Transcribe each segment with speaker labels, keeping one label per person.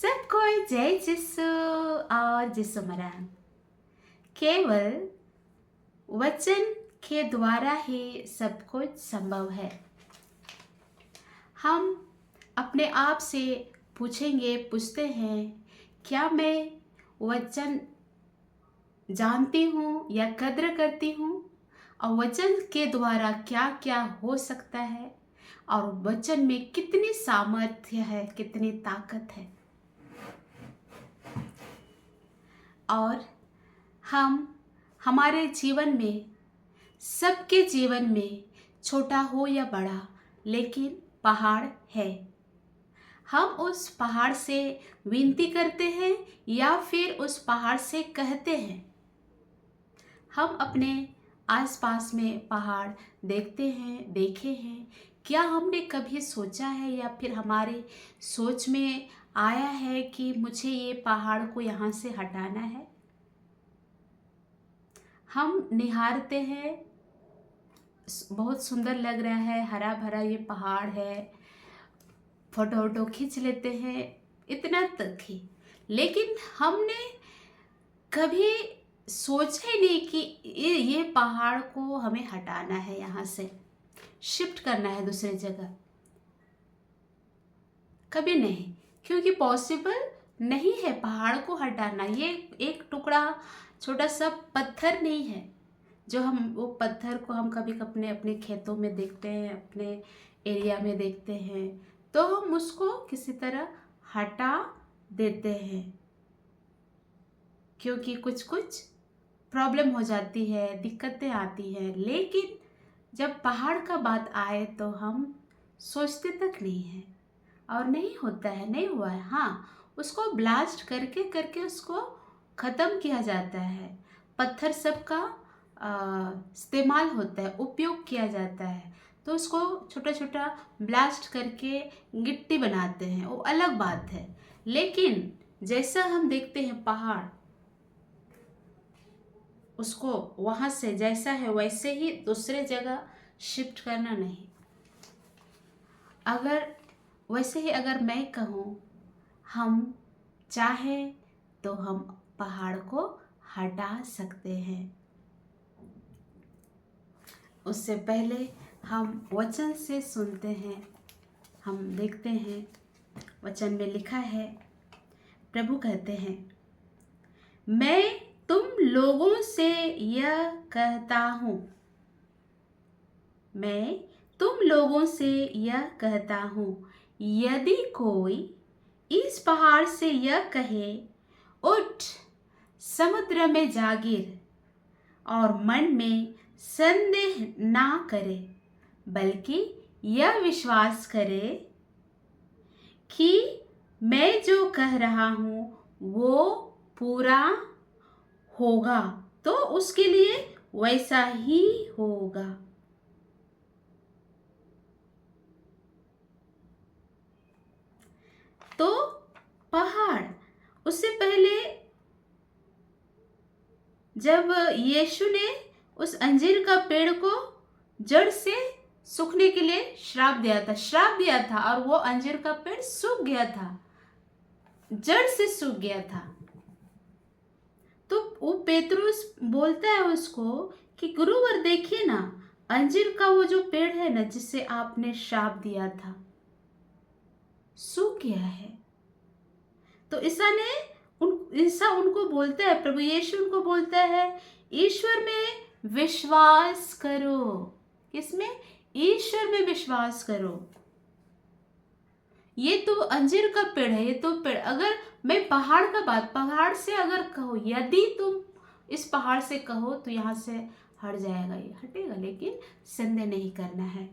Speaker 1: सबको जय यीशु और यीशु मसीह। केवल वचन के द्वारा ही सब कुछ संभव है। हम अपने आप से पूछते हैं, क्या मैं वचन जानती हूँ या कद्र करती हूँ, और वचन के द्वारा क्या क्या हो सकता है, और वचन में कितनी सामर्थ्य है, कितनी ताकत है। और हमारे जीवन में, सबके जीवन में, छोटा हो या बड़ा, लेकिन पहाड़ है। हम उस पहाड़ से विनती करते हैं या फिर उस पहाड़ से कहते हैं। हम अपने आसपास में पहाड़ देखे हैं। क्या हमने कभी सोचा है या फिर हमारे सोच में आया है कि मुझे ये पहाड़ को यहाँ से हटाना है? हम निहारते हैं, बहुत सुंदर लग रहा है, हरा भरा ये पहाड़ है, फोटो खींच लेते हैं, इतना तक ही। लेकिन हमने कभी सोचा ही नहीं कि ये पहाड़ को हमें हटाना है, यहाँ से शिफ्ट करना है दूसरी जगह। कभी नहीं, क्योंकि पॉसिबल नहीं है पहाड़ को हटाना। ये एक टुकड़ा छोटा सा पत्थर नहीं है जो वो पत्थर को हम कभी अपने खेतों में देखते हैं, अपने एरिया में देखते हैं, तो हम उसको किसी तरह हटा देते हैं क्योंकि कुछ प्रॉब्लम हो जाती है, दिक्कतें आती हैं। लेकिन जब पहाड़ का बात आए तो हम सोचते तक नहीं हैं, और नहीं होता है, नहीं हुआ है। हाँ, उसको ब्लास्ट करके उसको ख़त्म किया जाता है। पत्थर सबका इस्तेमाल होता है, उपयोग किया जाता है, तो उसको छोटा छोटा ब्लास्ट करके गिट्टी बनाते हैं, वो अलग बात है। लेकिन जैसा हम देखते हैं पहाड़, उसको वहाँ से जैसा है वैसे ही दूसरे जगह शिफ्ट करना नहीं। वैसे ही अगर मैं कहूँ, हम चाहे तो हम पहाड़ को हटा सकते हैं। उससे पहले हम वचन से सुनते हैं, हम देखते हैं वचन में लिखा है। प्रभु कहते हैं, मैं तुम लोगों से यह कहता हूँ, मैं तुम लोगों से यह कहता हूँ, यदि कोई इस पहाड़ से यह कहे, उठ समुद्र में जा गिर, और मन में संदेह ना करे, बल्कि यह विश्वास करे कि मैं जो कह रहा हूँ वो पूरा होगा, तो उसके लिए वैसा ही होगा। तो पहाड़, उससे पहले जब यीशु ने उस अंजीर का पेड़ को जड़ से सूखने के लिए श्राप दिया था, और वो अंजीर का पेड़ सूख गया था, जड़ से सूख गया था। तो वो पेतरुस बोलता है उसको कि गुरुवर देखिए ना, अंजीर का वो जो पेड़ है ना, जिसे आपने श्राप दिया था, सूख गया है। तो ईसा उनको बोलता है, प्रभु यीशु उनको बोलता है, ईश्वर में विश्वास करो। किसमें? ईश्वर में विश्वास करो। ये तो अंजीर का पेड़ है, ये तो पेड़। अगर मैं पहाड़ से अगर कहो, यदि तुम इस पहाड़ से कहो तो यहाँ से हट जाएगा, ये हटेगा, लेकिन संदेह नहीं करना है,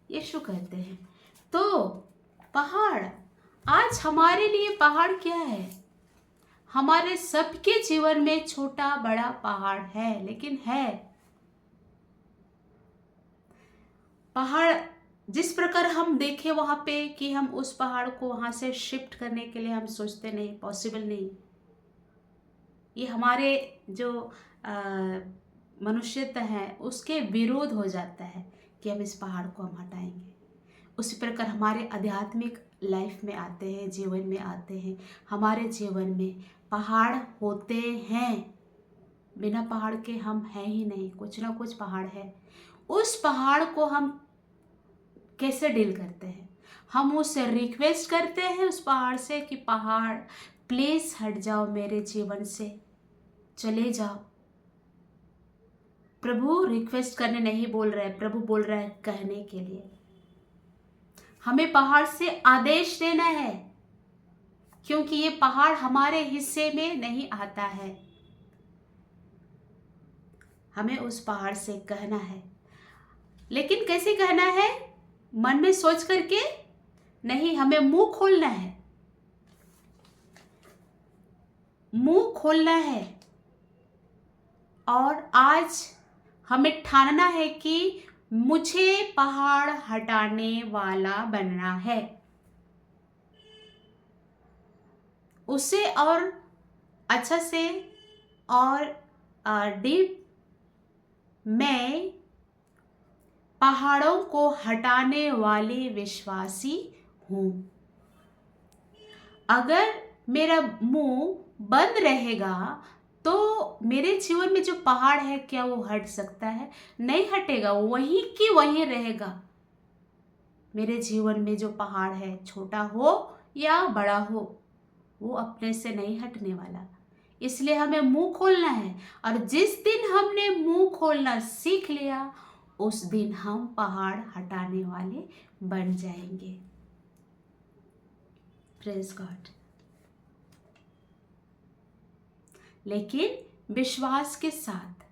Speaker 1: यीशु कहते हैं। तो पहाड़, आज हमारे लिए पहाड़ क्या है? हमारे सबके जीवन में छोटा बड़ा पहाड़ है, लेकिन है पहाड़। जिस प्रकार हम देखे वहाँ पे कि हम उस पहाड़ को वहाँ से शिफ्ट करने के लिए हम सोचते नहीं, पॉसिबल नहीं। ये हमारे जो मनुष्यता है उसके विरोध हो जाता है कि हम इस पहाड़ को हम हटाएंगे। उसी प्रकार हमारे आध्यात्मिक लाइफ में आते हैं, जीवन में आते हैं। हमारे जीवन में पहाड़ होते हैं, बिना पहाड़ के हम हैं ही नहीं, कुछ ना कुछ पहाड़ है। उस पहाड़ को हम कैसे डील करते हैं? हम उससे रिक्वेस्ट करते हैं उस पहाड़ से कि पहाड़ प्लीज हट जाओ, मेरे जीवन से चले जाओ। प्रभु रिक्वेस्ट करने नहीं बोल रहे, प्रभु बोल रहा है कहने के लिए। हमें पहाड़ से आदेश देना है, क्योंकि ये पहाड़ हमारे हिस्से में नहीं आता है। हमें उस पहाड़ से कहना है, लेकिन कैसे कहना है? मन में सोच करके नहीं, हमें मुंह खोलना है, मुंह खोलना है। और आज हमें ठानना है कि मुझे पहाड़ हटाने वाला बनना है। उसे और अच्छा से और डीप मैं पहाड़ों को हटाने वाली विश्वासी हूं। अगर मेरा मुंह बंद रहेगा तो मेरे जीवन में जो पहाड़ है, क्या वो हट सकता है? नहीं हटेगा, वहीं की वहीं रहेगा। मेरे जीवन में जो पहाड़ है, छोटा हो या बड़ा हो, वो अपने से नहीं हटने वाला। इसलिए हमें मुंह खोलना है, और जिस दिन हमने मुंह खोलना सीख लिया, उस दिन हम पहाड़ हटाने वाले बन जाएंगे। Praise God. लेकिन विश्वास के साथ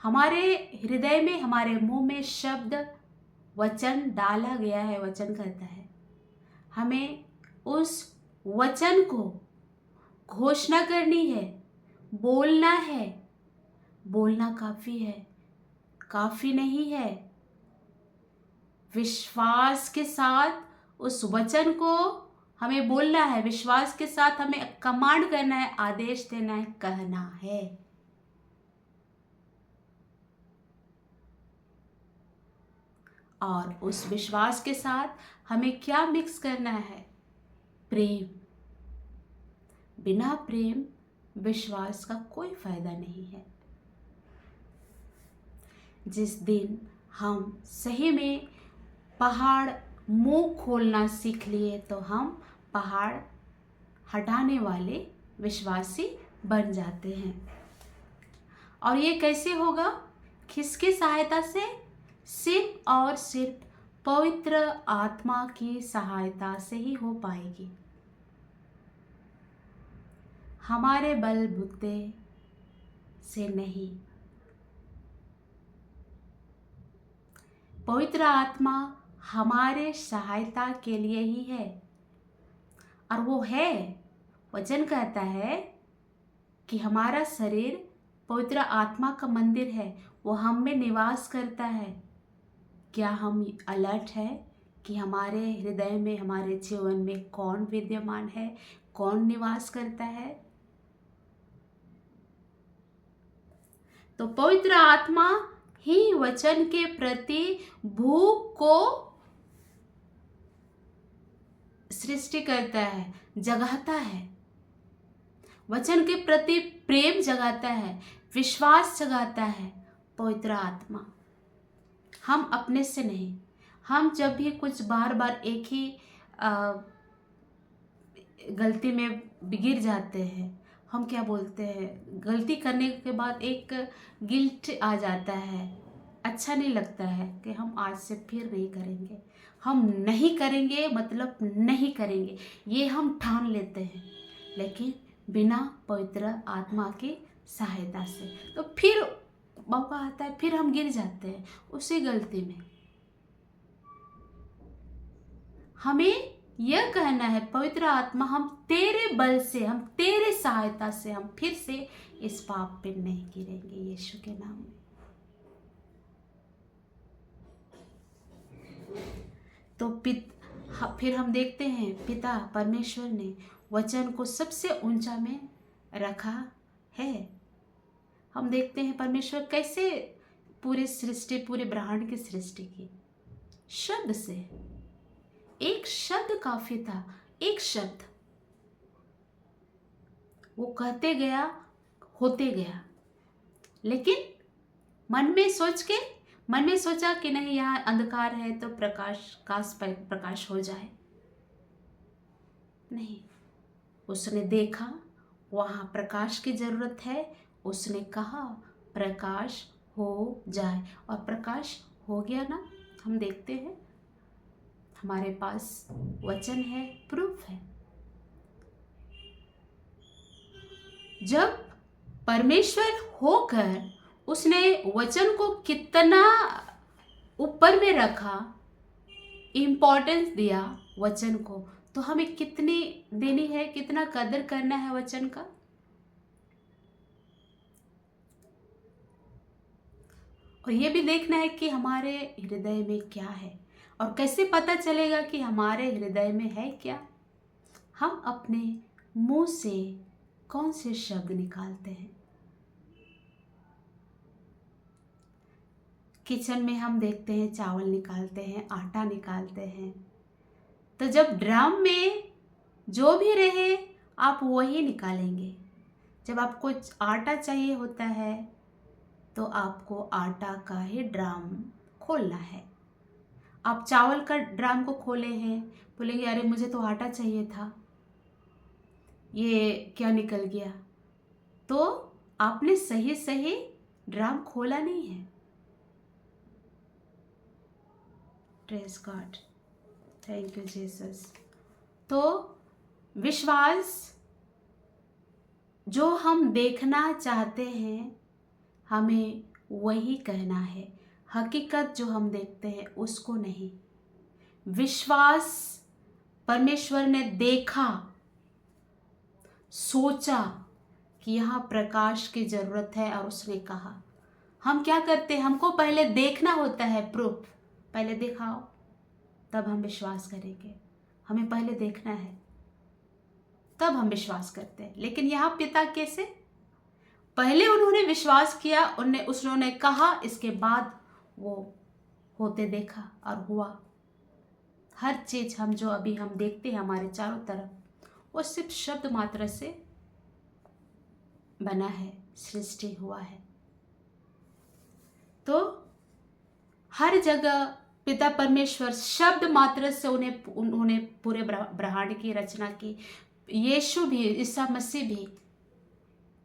Speaker 1: हमारे हृदय में, हमारे मुंह में शब्द वचन डाला गया है। वचन कहता है हमें उस वचन को घोषणा करनी है, बोलना है। बोलना काफी है, काफी नहीं है। विश्वास के साथ उस वचन को हमें बोलना है, विश्वास के साथ हमें कमांड करना है, आदेश देना है, कहना है। और उस विश्वास के साथ हमें क्या मिक्स करना है? प्रेम। बिना प्रेम विश्वास का कोई फायदा नहीं है। जिस दिन हम सही में पहाड़ मुंह खोलना सीख लिए, तो हम पहाड़ हटाने वाले विश्वासी बन जाते हैं। और ये कैसे होगा? किसकी सहायता से? सिर्फ और सिर्फ पवित्र आत्मा की सहायता से ही हो पाएगी। हमारे बलबूते से नहीं। पवित्र आत्मा हमारे सहायता के लिए ही है, और वो है। वचन कहता है कि हमारा शरीर पवित्र आत्मा का मंदिर है, वो हम में निवास करता है। क्या हम अलर्ट है कि हमारे हृदय में, हमारे जीवन में कौन विद्यमान है, कौन निवास करता है? तो पवित्र आत्मा ही वचन के प्रति भूख को सृष्टि करता है, जगाता है। वचन के प्रति प्रेम जगाता है, विश्वास जगाता है पवित्र आत्मा। हम अपने से नहीं। हम जब भी कुछ बार बार एक ही गलती में गिर जाते हैं, हम क्या बोलते हैं? गलती करने के बाद एक गिल्ट आ जाता है, अच्छा नहीं लगता है कि हम आज से फिर नहीं करेंगे। हम नहीं करेंगे मतलब नहीं करेंगे, ये हम ठान लेते हैं, लेकिन बिना पवित्र आत्मा की सहायता से तो फिर मौका आता है, फिर हम गिर जाते हैं उसी गलती में। हमें यह कहना है, पवित्र आत्मा हम तेरे बल से, हम तेरे सहायता से हम फिर से इस पाप पे नहीं गिरेंगे, यीशु के नाम में। तो फिर हम देखते हैं पिता परमेश्वर ने वचन को सबसे ऊंचा में रखा है। हम देखते हैं परमेश्वर कैसे पूरी सृष्टि, पूरे ब्रह्मांड की सृष्टि की, शब्द से। एक शब्द काफी था, एक शब्द। वो कहते गया, होते गया। लेकिन मन में सोचा कि नहीं, यहाँ अंधकार है तो प्रकाश हो जाए। नहीं, उसने देखा वहाँ प्रकाश की जरूरत है, उसने कहा प्रकाश हो जाए, और प्रकाश हो गया ना। हम देखते हैं हमारे पास वचन है, प्रूफ है। जब परमेश्वर होकर उसने वचन को कितना ऊपर में रखा, इम्पोर्टेंस दिया वचन को, तो हमें कितनी देनी है, कितना कदर करना है वचन का। और ये भी देखना है कि हमारे हृदय में क्या है, और कैसे पता चलेगा कि हमारे हृदय में है क्या। हम अपने मुंह से कौन से शब्द निकालते हैं। किचन में हम देखते हैं चावल निकालते हैं, आटा निकालते हैं, तो जब ड्रम में जो भी रहे आप वही निकालेंगे। जब आपको आटा चाहिए होता है तो आपको आटा का ही ड्रम खोलना है। आप चावल का ड्रम को खोले हैं, बोलेंगे अरे मुझे तो आटा चाहिए था, ये क्या निकल गया। तो आपने सही सही ड्रम खोला नहीं है। Praise God, thank you Jesus. तो विश्वास जो हम देखना चाहते हैं हमें वही कहना है, हकीकत जो हम देखते हैं उसको नहीं। विश्वास परमेश्वर ने देखा, सोचा कि यहाँ प्रकाश की जरूरत है और उसने कहा। हम क्या करते हैं, हमको पहले देखना होता है, प्रूफ। पहले दिखाओ तब हम विश्वास करेंगे। हमें पहले देखना है तब हम विश्वास करते हैं। लेकिन यहाँ पिता कैसे, पहले उन्होंने विश्वास किया, उन्होंने कहा, इसके बाद वो होते देखा और हुआ। हर चीज हम जो अभी हम देखते हैं हमारे चारों तरफ, वो सिर्फ शब्द मात्र से बना है, सृष्टि हुआ है। तो हर जगह पिता परमेश्वर शब्द मात्र से उन्होंने पूरे ब्रह्मांड की रचना की। यीशु भी, ईसा मसीह भी,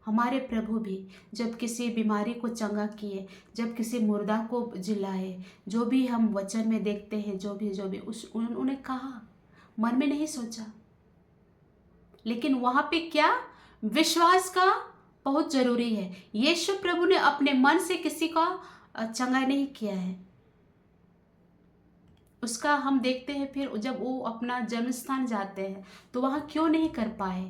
Speaker 1: हमारे प्रभु भी जब किसी बीमारी को चंगा किए, जब किसी मुर्दा को जिलाए, जो भी हम वचन में देखते हैं, जो भी उन्होंने कहा, मन में नहीं सोचा। लेकिन वहां पे क्या, विश्वास का बहुत जरूरी है। यीशु प्रभु ने अपने मन से किसी का चंगा नहीं किया है। उसका हम देखते हैं फिर जब वो अपना जन्म स्थान जाते हैं तो वहां क्यों नहीं कर पाए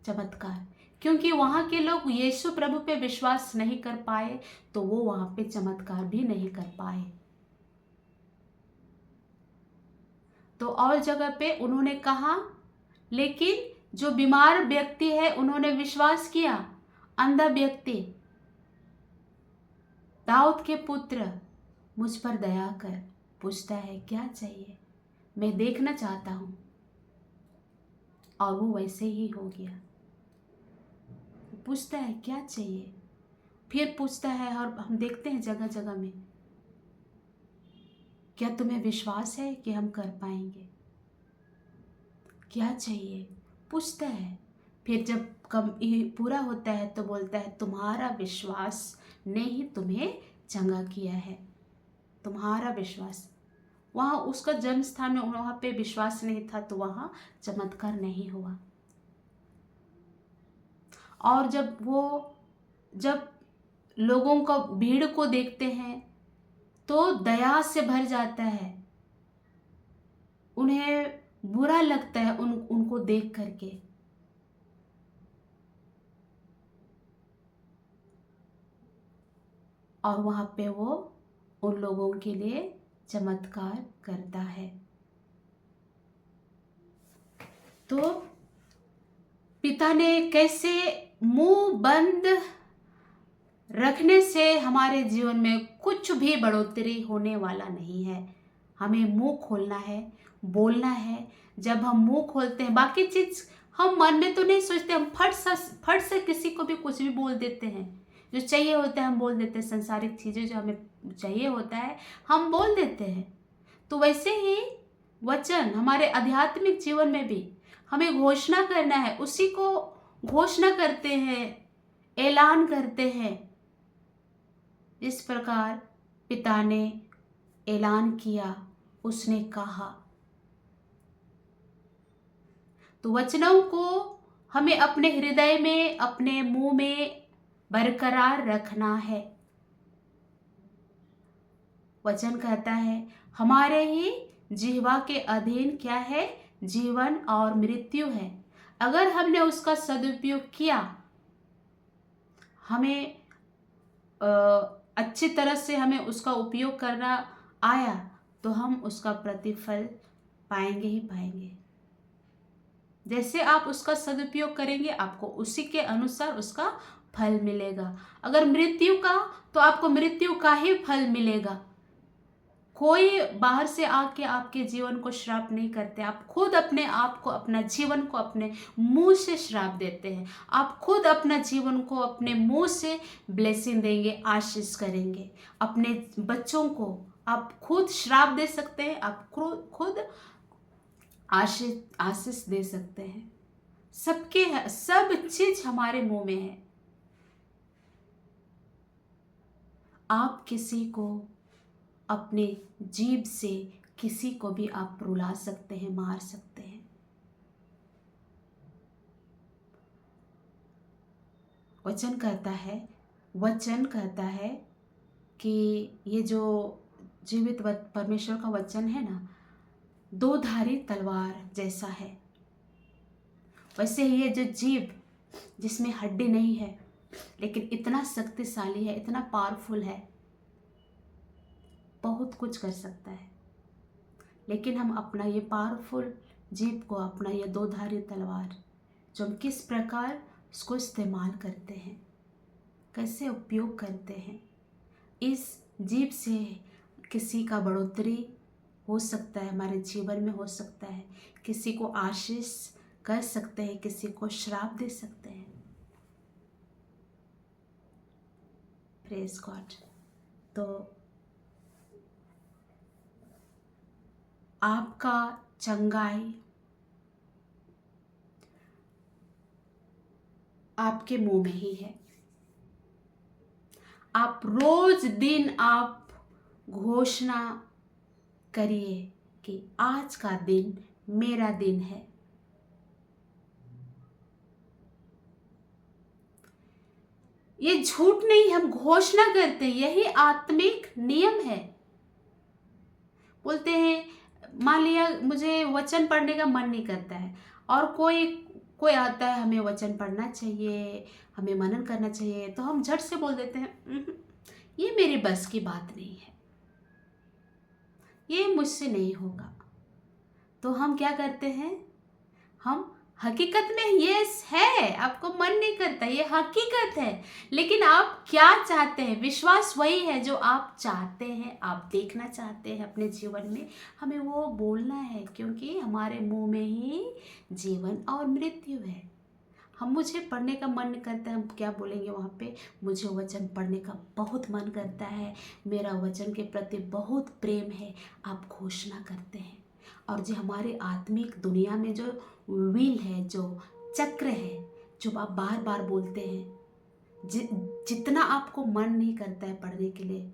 Speaker 1: चमत्कार, क्योंकि वहां के लोग यीशु प्रभु पे विश्वास नहीं कर पाए, तो वो वहां पे चमत्कार भी नहीं कर पाए। तो और जगह पे उन्होंने कहा, लेकिन जो बीमार व्यक्ति है उन्होंने विश्वास किया। अंधा व्यक्ति, दाऊद के पुत्र मुझ पर दया कर, पूछता है क्या चाहिए, मैं देखना चाहता हूं, और वो वैसे ही हो गया। पूछता है क्या चाहिए, फिर पूछता है, और हम देखते हैं जगह जगह में, क्या तुम्हें विश्वास है कि हम कर पाएंगे, क्या चाहिए, पूछता है। फिर जब कम पूरा होता है तो बोलता है तुम्हारा विश्वास ने ही तुम्हें चंगा किया है, तुम्हारा विश्वास। वहाँ उसका जन्म स्थान में वहाँ पे विश्वास नहीं था, तो वहाँ चमत्कार नहीं हुआ। और जब लोगों को, भीड़ को देखते हैं तो दया से भर जाता है, उन्हें बुरा लगता है उनको देख करके। और वहां पे वो उन लोगों के लिए चमत्कार करता है। तो पिता ने कैसे मुंह बंद रखने से हमारे जीवन में कुछ भी बढ़ोतरी होने वाला नहीं है। हमें मुंह खोलना है, बोलना है। जब हम मुंह खोलते हैं, बाकी चीज हम मन में तो नहीं सोचते, हम फट से किसी को भी कुछ भी बोल देते हैं। जो चाहिए होता है हम बोल देते हैं, संसारिक चीजें जो हमें चाहिए होता है हम बोल देते हैं। तो वैसे ही वचन हमारे आध्यात्मिक जीवन में भी हमें घोषणा करना है, उसी को घोषणा करते हैं, ऐलान करते हैं। इस प्रकार पिता ने ऐलान किया, उसने कहा। तो वचनों को हमें अपने हृदय में, अपने मुंह में बरकरार रखना है। वचन कहता है हमारे ही जिह्वा के अधीन क्या है, जीवन और मृत्यु है। अगर हमने उसका सदुपयोग किया, हमें अच्छी तरह से हमें उसका उपयोग करना आया, तो हम उसका प्रतिफल पाएंगे ही पाएंगे। जैसे आप उसका सदुपयोग करेंगे, आपको उसी के अनुसार उसका फल मिलेगा। अगर मृत्यु का, तो आपको मृत्यु का ही फल मिलेगा। कोई बाहर से आके आपके जीवन को श्राप नहीं करते, आप खुद अपने आप को, अपना जीवन को अपने मुंह से श्राप देते हैं। आप खुद अपना जीवन को अपने मुंह से ब्लेसिंग देंगे, आशीष करेंगे। अपने बच्चों को आप खुद श्राप दे सकते हैं, आप खुद आशीष दे सकते हैं। सब चीज हमारे मुंह में है। आप किसी को अपने जीभ से, किसी को भी आप रुला सकते हैं, मार सकते हैं। वचन कहता है कि ये जो जीवित परमेश्वर का वचन है ना, दो धारी तलवार जैसा है। वैसे ही ये जो जीभ, जिसमें हड्डी नहीं है, लेकिन इतना शक्तिशाली है, इतना पावरफुल है, बहुत कुछ कर सकता है। लेकिन हम अपना ये पावरफुल जीभ को, अपना ये दो धारी तलवार, जो हम किस प्रकार उसको इस्तेमाल करते हैं, कैसे उपयोग करते हैं। इस जीभ से किसी का बढ़ोतरी हो सकता है, हमारे जीवन में हो सकता है। किसी को आशीष कर सकते हैं, किसी को श्राप दे सकते हैं। Praise God. तो आपका चंगाई आपके मुंह में ही है। आप रोज दिन आप घोषणा करिए कि आज का दिन मेरा दिन है। ये झूठ नहीं, हम घोषणा करते हैं, यही आत्मिक नियम है। बोलते हैं, मान लिया मुझे वचन पढ़ने का मन नहीं करता है, और कोई आता है, हमें वचन पढ़ना चाहिए, हमें मनन करना चाहिए, तो हम झट से बोल देते हैं ये मेरे बस की बात नहीं है, ये मुझसे नहीं होगा। तो हम क्या करते हैं, हम हकीकत में यस है, आपको मन नहीं करता, ये हकीकत है, लेकिन आप क्या चाहते हैं, विश्वास वही है जो आप चाहते हैं, आप देखना चाहते हैं अपने जीवन में, हमें वो बोलना है, क्योंकि हमारे मुंह में ही जीवन और मृत्यु है। मुझे पढ़ने का मन करता है, हम क्या बोलेंगे वहाँ पे, मुझे वचन पढ़ने का बहुत मन करता है, मेरा वचन के प्रति बहुत प्रेम है, आप घोषणा करते हैं। और जो हमारे आत्मिक दुनिया में जो व्हील है, जो चक्र है, जो आप बार बार बोलते हैं, जितना आपको मन नहीं करता है पढ़ने के लिए,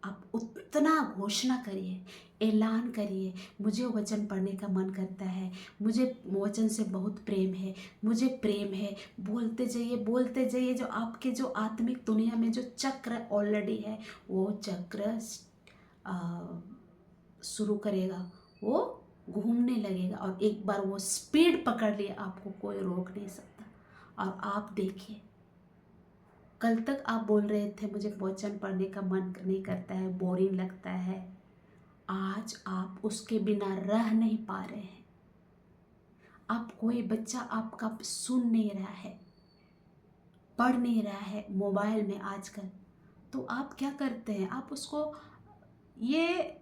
Speaker 1: आप उतना घोषणा करिए, ऐलान करिए, मुझे वचन पढ़ने का मन करता है, मुझे वचन से बहुत प्रेम है, मुझे प्रेम है, बोलते जाइए। जो आपके जो आत्मिक दुनिया में जो चक्र ऑलरेडी है, वो चक्र शुरू करेगा, वो घूमने लगेगा, और एक बार वो स्पीड पकड़ लिया, आपको कोई रोक नहीं सकता। और आप देखिए, कल तक आप बोल रहे थे मुझे वचन पढ़ने का मन नहीं करता है, बोरिंग लगता है, आज आप उसके बिना रह नहीं पा रहे हैं। आप कोई बच्चा आपका सुन नहीं रहा है, पढ़ नहीं रहा है मोबाइल में आजकल, तो आप क्या करते हैं, आप उसको, ये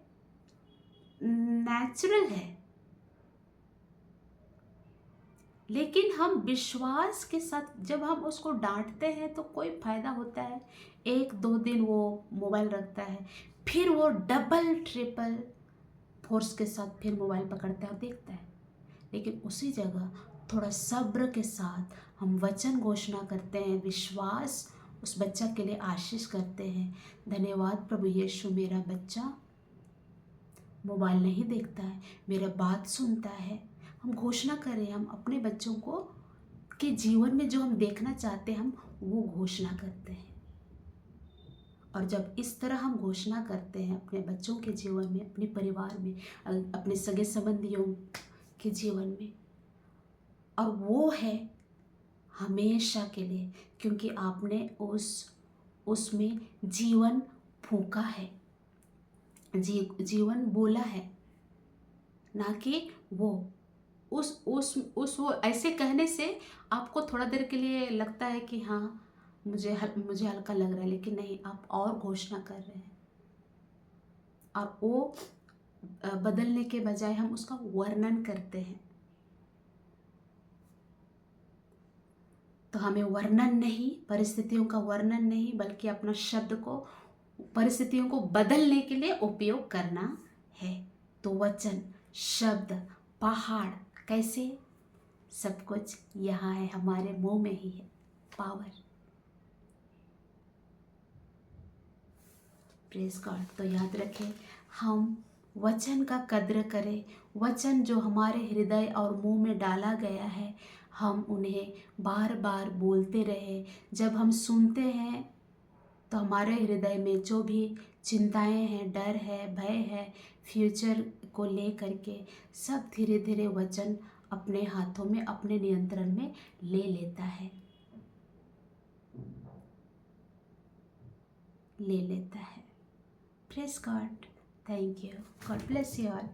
Speaker 1: नेचुरल है, लेकिन हम विश्वास के साथ जब हम उसको डांटते हैं तो कोई फायदा होता है? 1-2 दिन वो मोबाइल रखता है, फिर वो डबल ट्रिपल फोर्स के साथ फिर मोबाइल पकड़ता है और देखता है। लेकिन उसी जगह थोड़ा सब्र के साथ हम वचन घोषणा करते हैं, विश्वास उस बच्चा के लिए आशीष करते हैं। धन्यवाद प्रभु यीशु, मेरा बच्चा मोबाइल नहीं देखता है, मेरा बात सुनता है। हम घोषणा करें, हम अपने बच्चों को के जीवन में जो हम देखना चाहते हैं हम वो घोषणा करते हैं। और जब इस तरह हम घोषणा करते हैं अपने बच्चों के जीवन में, अपने परिवार में, अपने सगे संबंधियों के जीवन में, और वो है हमेशा के लिए, क्योंकि आपने उसमें जीवन फूंका है, जीवन बोला है, ना कि वो उस वो ऐसे कहने से आपको थोड़ा देर के लिए लगता है कि हाँ मुझे हल्का लग रहा है, लेकिन नहीं, आप और घोषणा कर रहे हैं। और वो बदलने के बजाय हम उसका वर्णन करते हैं। तो हमें वर्णन नहीं, परिस्थितियों का वर्णन नहीं, बल्कि अपना शब्द को परिस्थितियों को बदलने के लिए उपयोग करना है। तो वचन, शब्द, पहाड़, कैसे? सब कुछ यहाँ है, हमारे मुंह में ही है पावर। Praise God. तो याद रखें, हम वचन का कद्र करें। वचन जो हमारे हृदय और मुंह में डाला गया है, हम उन्हें बार बार बोलते रहे। जब हम सुनते हैं तो हमारे हृदय में जो भी चिंताएं हैं, डर है, भय है, फ्यूचर को ले करके, सब धीरे धीरे वचन अपने हाथों में, अपने नियंत्रण में ले लेता है, ले लेता है। Praise God. Thank you. God bless you all.